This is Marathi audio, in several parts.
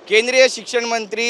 केंद्रीय शिक्षण मंत्री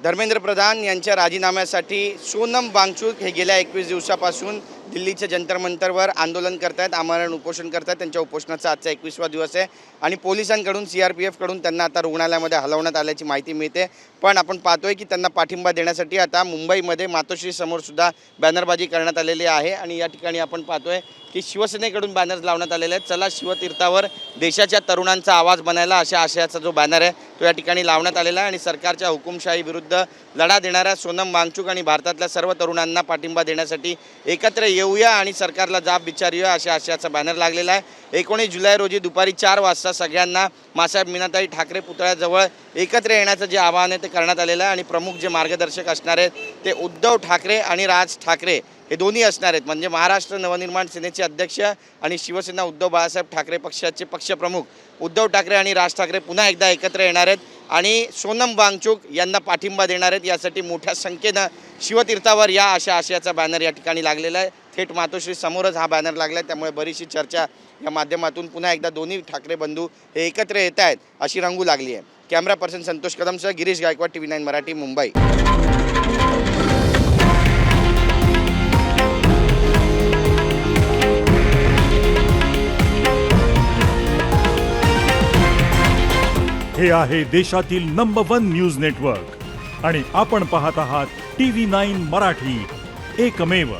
धर्मेंद्र प्रधान यांच्या राजीनाम्यासाठी सोनम वांगचुक हे गेल्या 21 दिवसापासून दिल्लीच्या जंतर मंतरवर आंदोलन करतायत, आमरण उपोषण करतायत। त्यांच्या उपोषणाचा आजचा 21वा दिवस आहे आणि पोलिसांकडून CRPFकडून त्यांना आता रुग्णालयामध्ये हलवण्यात आल्याची माहिती मिळते। पण आपण पाहतोय की त्यांना पाठिंबा देण्यासाठी आता मुंबईमध्ये मातोश्री समोर सुद्धा बॅनरबाजी करण्यात आलेली आहे आणि या ठिकाणी आपण पाहतोय की शिवसेनेकडून बॅनर्स लावण्यात आलेले आहेत। चला शिवतीर्थावर देशाच्या तरुणांचा आवाज बनायला अशा आशयाचा जो बॅनर आहे तो या ठिकाणी लावण्यात आलेला आहे आणि सरकारच्या हुकुमशाही विरुद्ध लढा देणाऱ्या सोनम वांगचुक आणि भारतातल्या सर्व तरुणांना पाठिंबा देण्यासाठी एकत्र येऊया आणि सरकारला जाब विचारूया अशा आशयाचा बॅनर लागलेला आहे। 19 जुलै रोजी दुपारी 4 वाजता सगळ्यांना मासाहेब मीनाताई ठाकरे पुतळ्याजवळ एकत्र येण्याचं जे आवाहन आहे ते करण्यात आलेलं आहे आणि प्रमुख जे मार्गदर्शक असणार आहेत ते उद्धव ठाकरे आणि राज ठाकरे हे दोन्ही असणार आहेत। म्हणजे महाराष्ट्र नवनिर्माण सेनेचे अध्यक्ष आणि शिवसेना उद्धव बाळासाहेब ठाकरे पक्षाचे पक्षप्रमुख उद्धव ठाकरे आणि राज ठाकरे पुन्हा एकदा एकत्र येणार आहेत आणि सोनम वांगचुक यांना पाठिंबा देणार आहेत। यासाठी मोठ्या संख्येनं शिवतीर्थावर या अशा आशयाचा बॅनर या ठिकाणी लागलेला आहे। थेट मातोश्री समोरच हा बॅनर लागला आहे, त्यामुळे बरीचशी चर्चा या माध्यमातून पुन्हा एकदा दोन्ही ठाकरे बंधू हे एकत्र येत आहेत अशी रंगू लागली आहे। कॅमेरा पर्सन संतोष कदमसह गिरीश गायकवाड, TV9 मराठी, मुंबई। हे आहे देशातील नंबर 1 न्यूज नेटवर्क आणि आपण पाहत आहात TV9 मराठी, एकमेव।